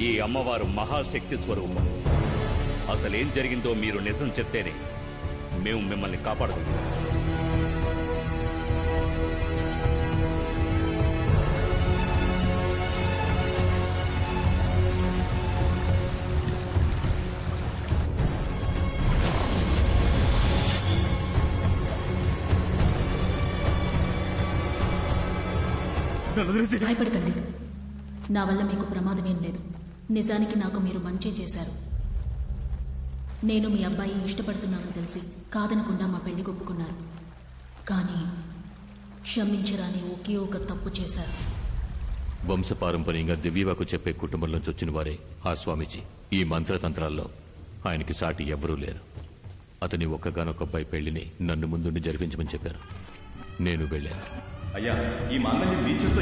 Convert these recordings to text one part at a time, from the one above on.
ఈ అమ్మవారు మహాశక్తి స్వరూపం. అసలేం జరిగిందో మీరు నిజం చెప్తేనే మేము మిమ్మల్ని కాపాడగలుగుతాం. భయపడకండి, నా వల్ల మీకు ప్రమాదమేం లేదు. నిజానికి నాకు మీరు మంచి చేశారు. నేను మీ అబ్బాయి ఇష్టపడుతున్నానని తెలిసి కాదనకుండా మా పెళ్లి ఒప్పుకున్నారు. కానీ క్షమించరాని ఒకే ఒక తప్పు చేశారు. వంశపారంపర్యంగా దివ్యవాకు చెప్పే కుటుంబంలోంచి వచ్చిన వారే ఆ స్వామీజీ. ఈ మంత్రతంత్రాల్లో ఆయనకి సాటి ఎవరూ లేరు. అతని ఒక్కగానొక్క అబ్బాయి పెళ్లిని నన్ను ముందుండి జరిపించమని చెప్పారు. నేను వెళ్ళాను. అయ్యా, ఈ మాంగళ్యం మీ చేత్తో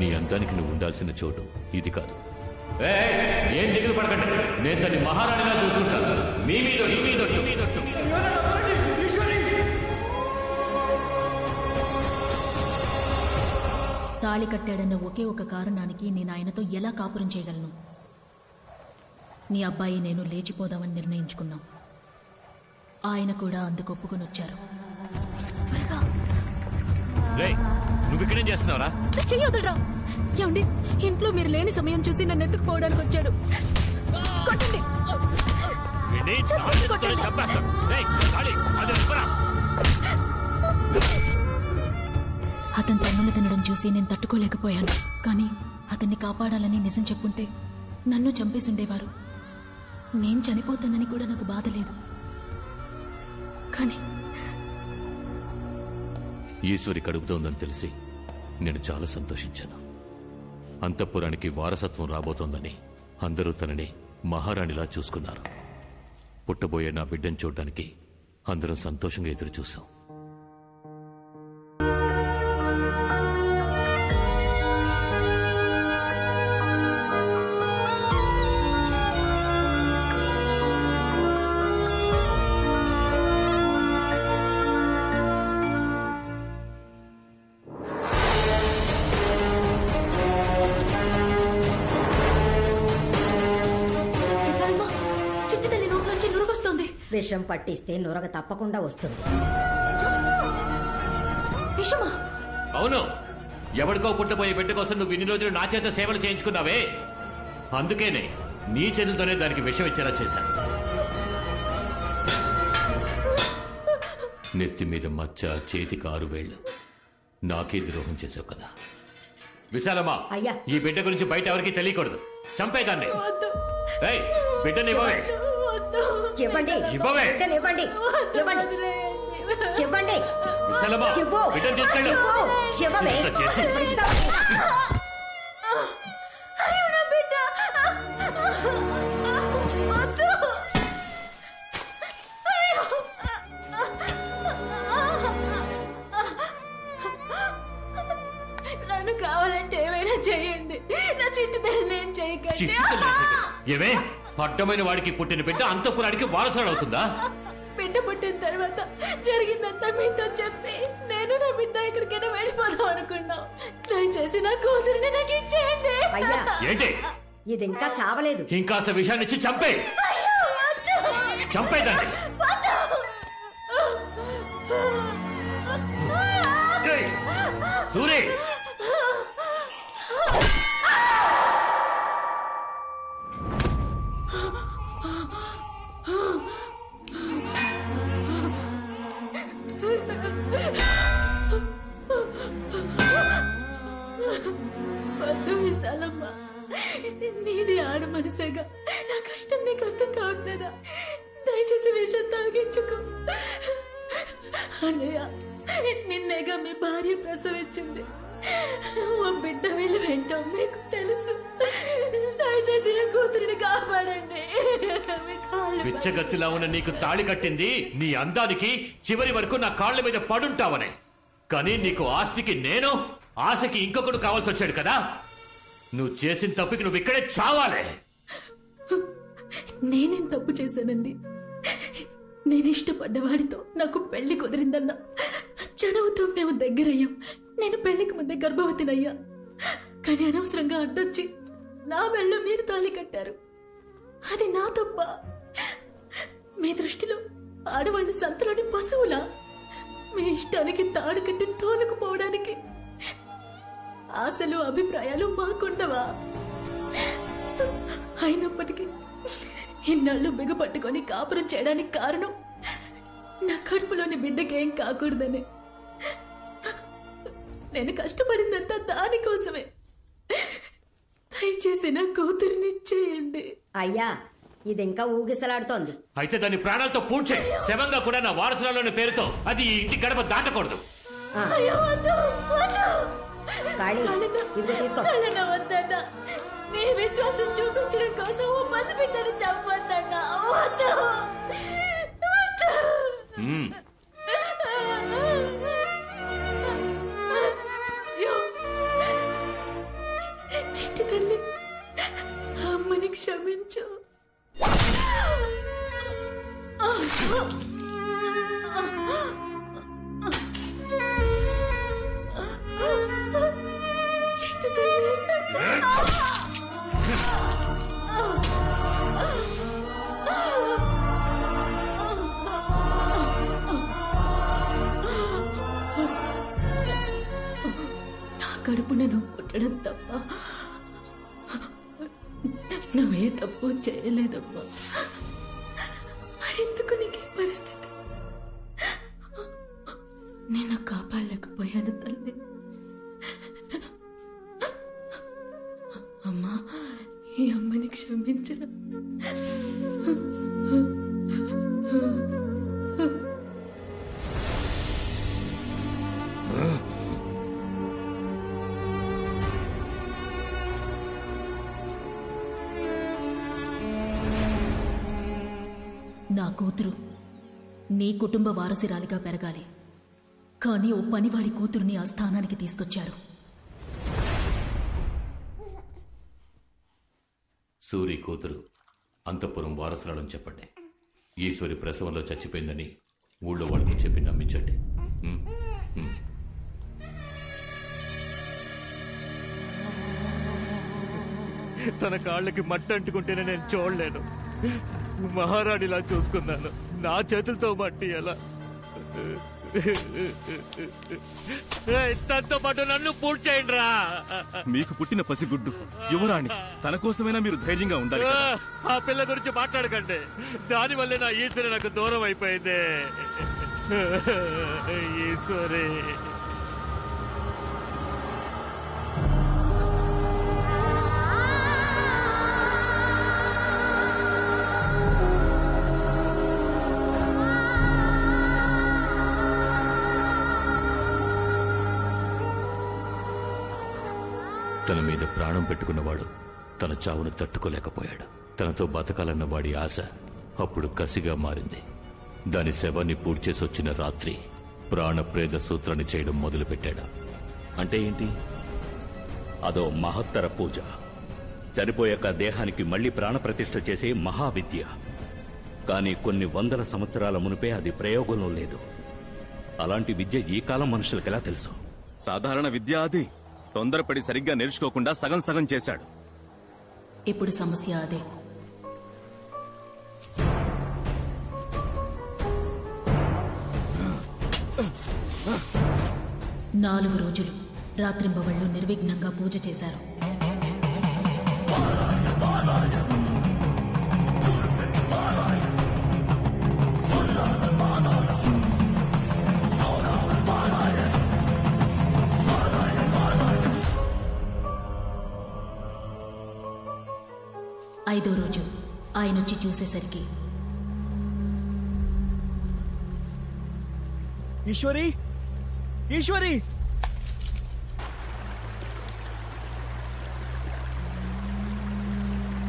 నీ అందానికి నువ్వు ఉండాల్సిన చోటు ఇది కాదు. ఏం దిగులు పడకండి, నేను తన్ని మహారాణిలా చూసుకుంటాను. మీ మీద తాళి కట్టాడన్న ఒకే ఒక కారణానికి నేను ఆయనతో ఎలా కాపురం చేయగలను? నీ అబ్బాయి నేను లేచిపోదామని నిర్ణయించుకున్నాం. ఆయన కూడా అందుకు ఒప్పుకొని వచ్చారు. నువ్వు ఇక్కడేం చేస్తున్నావురా? చెయ్యొద్దురా. ఏమండి, ఇంట్లో మీరు లేని సమయం చూసి నన్ను ఎత్తుకుపోవడానికి వచ్చాడు. కొట్టండి. అతను తన్నులు తినడం చూసి నేను తట్టుకోలేకపోయాను. కానీ అతన్ని కాపాడాలని నిజం చెప్పుంటే నన్ను చంపేసి ఉండేవారు. నేను చనిపోతానని కూడా నాకు బాధ లేదు. కానీ ఈశ్వరి కడుపుతోందని తెలిసి నేను చాలా సంతోషించాను. అంతఃపురానికి వారసత్వం రాబోతోందని అందరూ తనని మహారాణిలా చూసుకున్నారు. పుట్టబోయే నా బిడ్డను చూడ్డానికి అందరం సంతోషంగా ఎదురు చూశాం. విషం పట్టిస్తే నురగ తప్పకుండా వస్తుంది. విషమా? అవును. ఎవరికో పుట్టబోయే బిడ్డ కోసం నువ్వు ఇన్ని రోజులు నా చేత సేవలు చేయించుకున్నావే, అందుకేనే నీ చేతులతోనే దానికి విషం ఇచ్చేలా చేశాను. నెత్తి మీద మచ్చ, చేతికి 6 వేళ్లు. నాకే ద్రోహం చేసావు కదా. విశాలమ్మా, ఈ బిడ్డ గురించి బయట ఎవరికి తెలియకూడదు. చంపేదాన్ని. బిడ్డని ఇవ్వవే. చెప్పండి, ఇవ్వండి, చెప్పండి. విశాలమ్మా, బిడ్డను తీసుకెళ్ళు. నన్ను కావాలంటే ఏమైనా చేయండి. నా చిట్టు తల్లి నేను చేయకండి. ఏమే, అడ్డమైన వాడికి పుట్టిన బిడ్డ అంతఃపురానికి వారసురాలు అవుతుందా? బిడ్డ పుట్టిన తర్వాత జరిగిందంతా మీతో చెప్పి నేను నా బిడ్డ ఎక్కడికైనా వెళ్ళిపోదాం అనుకున్నాం. దయచేసి నా కూతురిని నాకు ఇచ్చేయండి. ఏంటి ఇది ఇంకా చావలేదు. ఇంకాస్త విషయాన్ని ఇచ్చి చంపేదాన్ని. సూరి, వద్దు విశాలమ్మ, నీది ఆడ మనసేగా. నా కష్టం నీకు అర్థం కావట్లేదా? దయచేసి విషయం తాగించుకో. అన్నయ్య, నిన్నేగా మీ భార్య ప్రసవించింది. ఓ బిడ్డ వెళ్ళి వెంటాం మీకు తెలుసు. దయచేసి నా కూతురిని కాపాడండి. బిచ్చగత్తిలా ఉన్న నీకు తాళి కట్టింది నీ అందానికి, చివరి వరకు నా కాళ్ల మీద పడుంటావనే. కానీ నీకు ఆస్తికి నేను, ఆశకి ఇంకొకడు కావాల్సి వచ్చాడు కదా. నువ్వు చేసిన తప్పుకి నువ్వు ఇక్కడే చావాలే. నేనేం తప్పు చేశానండి? నేను ఇష్టపడ్డవాడితో నాకు పెళ్లి కుదిరిందన్నా చదువుతో మేము దగ్గరయ్యాం. నేను పెళ్లికి ముందే గర్భవతినయ్యా. కానీ అనవసరంగా అడ్డొచ్చి నా మెళ్ళ మీరు తాళి కట్టారు. అది నా తప్ప? మీ దృష్టిలో ఆడవాళ్ళు సంతలోని పశువులా? మీ ఇష్టానికి తాడు కట్టి తోలుకుపోవడానికి ఆశలు అభిప్రాయాలు మాకుండవా? అయినప్పటికీ ఇన్నాళ్ళు బిగపట్టుకొని కాపురం చేయడానికి కారణం నా కడుపులోని బిడ్డకేం కాకూడదని. నేను కష్టపడిందంతా దానికోసమే. దయచేసి నా కూతురిని చేయండి. అయ్యా, ఇది ఇంకా ఊగిసలాడుతోంది. అయితే దాని ప్రాణాలతో పూడ్చే శవంగా కూడా నా వారసురాలోని పేరుతో అది ఇంటి గడప దాటకూడదు. నీ విశ్వాసం చూపించడం కోసం పసిబిడ్డను చంపొద్దన్నా. చెట్టు తల్లి, అమ్మని క్షమించు. చెట్టు తల్లి, నా కడుపున నువ్వు పుట్టడం తప్ప నువ్వే తప్పు చేయలేదమ్మా. మరెందుకు నీకే పరిస్థితి? నేను కాపాడలేకపోయాను తల్లి. అమ్మా, ఈ అమ్మని క్షమించరా. నా కూతురు నీ కుటుంబ వారసురాలిగా పెరగాలి. కానీ ఓ పనివాడి కూతురుని ఆ స్థానానికి తీసుకొచ్చారు. సూరి కూతురు అంతఃపురం వారసురాలని చెప్పండి. ఈశ్వరి ప్రసవంలో చచ్చిపోయిందని ఊళ్ళో వాళ్ళతో చెప్పి నమ్మించండి. తన కాళ్ళకి మట్టి అంటుకుంటేనే నేను చూడలేను. మహారాణిలా చూసుకున్నాను. నా చేతులతో మట్టి ఎలా? తనతో పాటు నన్ను పూర్తి చేయండి రా. మీకు పుట్టిన పసిగుడ్డు యువరాణి. తన కోసమైనా మీరు ధైర్యంగా ఉండాలి. ఆ పిల్ల గురించి మాట్లాడకండి. దానివల్లే నా ఈశ్వరి నాకు దూరం అయిపోయింది. ఈశ్వరి, తన మీద ప్రాణం పెట్టుకున్నవాడు తన చావును తట్టుకోలేకపోయాడు. తనతో బతకాలన్న వాడి ఆశ అప్పుడు కసిగా మారింది. దాని శవాన్ని పూడ్చేసొచ్చిన రాత్రి ప్రాణప్రేద సూత్రాన్ని చేయడం మొదలుపెట్టాడు. అంటే ఏంటి? అదో మహత్తర పూజ. చనిపోయాక దేహానికి మళ్లీ ప్రాణప్రతిష్ఠ చేసే మహావిద్య. కానీ కొన్ని వందల సంవత్సరాల మునిపే అది ప్రయోగంలో లేదు. అలాంటి విద్య ఈ కాలం మనుషులకెలా తెలుసు? సాధారణ విద్య అది. తొందరపడి సరిగ్గా నేర్చుకోకుండా సగం సగం చేశాడు. ఇప్పుడు సమస్య అదే. నాలుగు రోజులు రాత్రింబవళ్లు నిర్విఘ్నంగా పూజ చేశారు. ఐదో రోజు ఆయనొచ్చి చూసేసరికి ఈశ్వరి, ఈశ్వరి,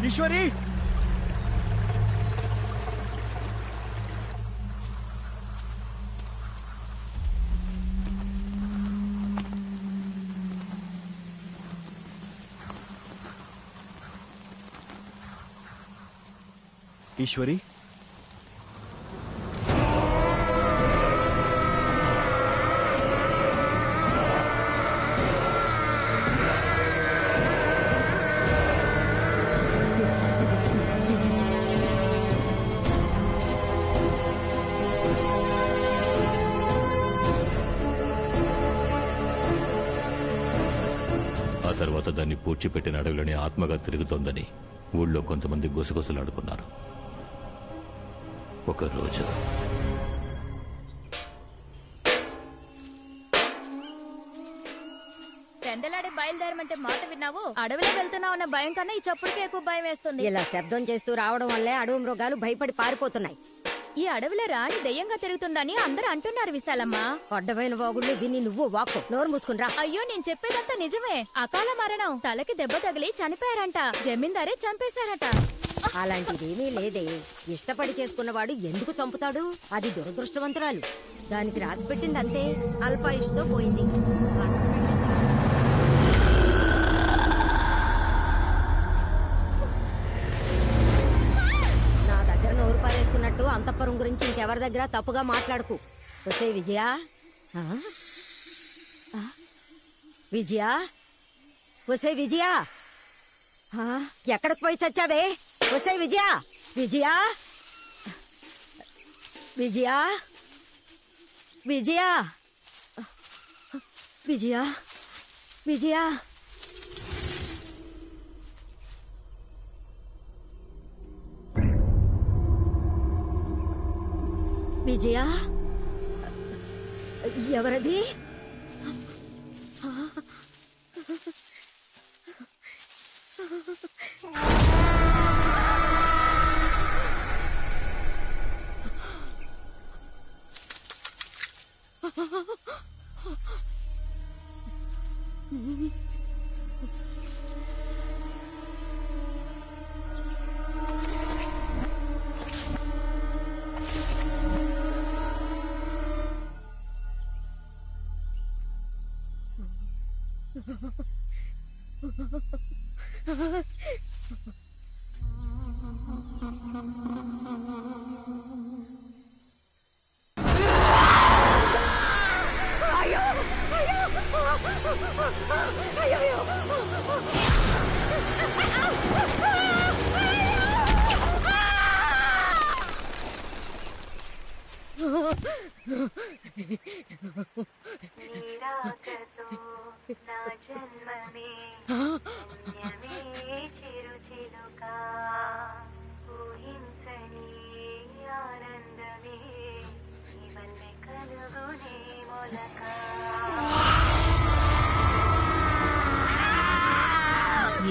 ఈశ్వరి, ఈశ్వరి, దాన్ని పూడ్చిపెట్టిన అడవిలోనే ఆత్మగా తిరుగుతోందని ఊళ్ళో కొంతమంది గుసగుసలాడుకున్నారు. ఒకరోజు పెండలాడే బయలుదేరమంటే మాట విన్నావు? అడవిలో వెళ్తున్నావు అన్న భయం కన్నా ఈ చప్పుడుకి ఎక్కువ భయం వేస్తుంది. ఇలా శబ్దం చేస్తూ రావడం వల్లే అడవి మృగాలు భయపడి పారిపోతున్నాయి. ఈ అడవిలో రాణి దెయ్యంగా తిరుగుతుందని అందరూ అంటున్నారు విశాలమ్మ. అడ్డమైన వాగుళ్ళు విని నువ్వు వాక్కు. నోరు మూసుకుని రా. అయ్యో, నేను చెప్పేదంతా నిజమే. అకాల మరణం, తలకి దెబ్బ తగిలి చనిపోయారంట. జమీందారే చంపేశారట. అలాంటిదేమీ లేదే. ఇష్టపడి చేసుకున్నవాడు ఎందుకు చంపుతాడు? అది దురదృష్టవంతురాలు. దానికి రాసి పెట్టింది అంతే. అల్పాయుష్తో పోయింది. నా దగ్గర నోరు పారేసుకున్నట్టు అంతఃపురం గురించి ఇంకెవరి దగ్గర తప్పుగా మాట్లాడుకు. వసే విజయ, విజయ, వసే విజయ, ఎక్కడికి పోయి చచ్చావే? వసే విజయ, విజయ, విజయ, విజయ, విజయ, విజయ. విజయ, ఎవరది?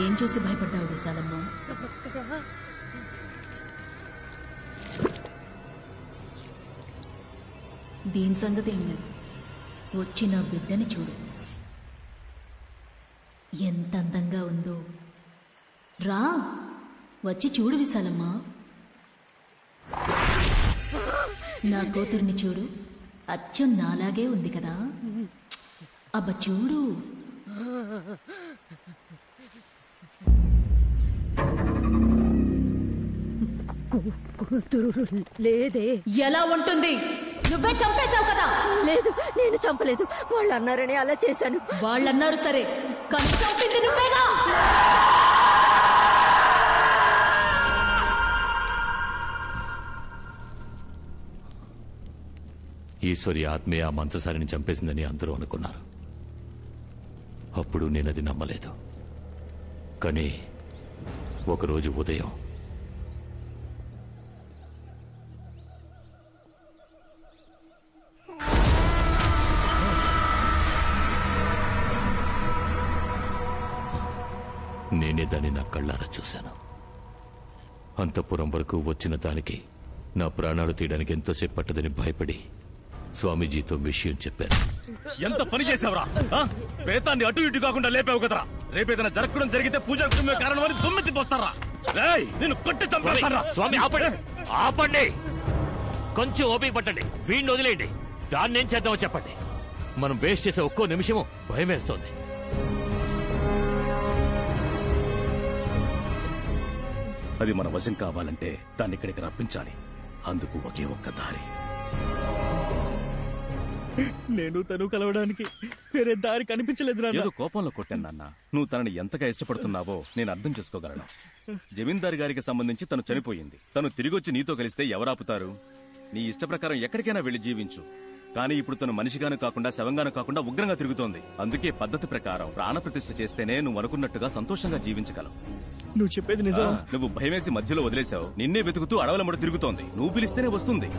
ఏం చూసి భయపడ్డావు విశాలమ్మ? దీని సంగతి ఏం లేదు. వచ్చిన బిడ్డని చూడు, ఎంత అందంగా ఉందో. రా, వచ్చి చూడు విశాలమ్మ. నా కూతుర్ని చూడు, అచ్చం నాలాగే ఉంది కదా. అబ్బ చూడు. కూతురు లేదే. ఎలా ఉంటుంది? నువ్వే చంపేశావు కదా. లేదు, నేను చంపలేదు. వాళ్ళు అన్నారని అలా చేశాను. వాళ్ళన్నారు సరే, కానీ చంపింది నువ్వేగా. ఈశ్వరి ఆత్మే ఆ మంత్రసారిని చంపేసిందని అందరూ అనుకున్నారు. అప్పుడు నేనది నమ్మలేదు. కానీ ఒకరోజు ఉదయం నేనే దాన్ని నా కళ్ళారా చూశాను. అంతఃపురం వరకు వచ్చిన దానికి నా ప్రాణాలు తీయడానికి ఎంతోసేపు పట్టదని భయపడి స్వామీజీతో విషయం చెప్పారు. ఎంత పని చేసావురా? ప్రేతాన్ని అటు ఇటు కాకుండా లేపావు కదరా. రేపేదైనా జరగడం జరిగితే పూజ కారణమని దుమ్మెత్తి పోస్తారా? నేను కొట్టి చంపేస్తారా? స్వామి ఆపండి, ఆపండి. కొంచెం ఓపిక పట్టండి. వీడిని వదిలేయండి. దాన్ని ఏం చేద్దామో చెప్పండి. మనం వేస్ట్ చేసే ఒక్కో నిమిషము భయం వేస్తోంది. అది మన వశం కావాలంటే దాన్ని ఇక్కడికి రప్పించాలి. అందుకు ఒకే ఒక్క దారి. నేను తను కలవడానికి వేరే దారి కనిపించలేదు. ఏదో కోపంలో కొట్టాను నాన్న. నువ్వు తనని ఎంతగా ఇష్టపడుతున్నావో నేను అర్థం చేసుకోగలను. జమీందారు గారికి సంబంధించి తను చనిపోయింది. తను తిరిగొచ్చి నీతో కలిస్తే ఎవరాపుతారు? నీ ఇష్ట ప్రకారం ఎక్కడికైనా వెళ్లి జీవించు. కానీ ఇప్పుడు తను మనిషిగాను కాకుండా శవంగాను కాకుండా ఉగ్రంగా తిరుగుతోంది. అందుకే పద్ధతి ప్రకారం ప్రాణప్రతిష్ఠ చేస్తేనే నువ్వు అనుకున్నట్టుగా సంతోషంగా జీవించగలవు. నువ్వు చెప్పేది నిజం. నువ్వు భయమేసి మధ్యలో వదిలేశావు. నిన్నే వెతుకుతూ అడవుల ముడ తిరుగుతోంది. నువ్వు పిలిస్తేనే వస్తుంది.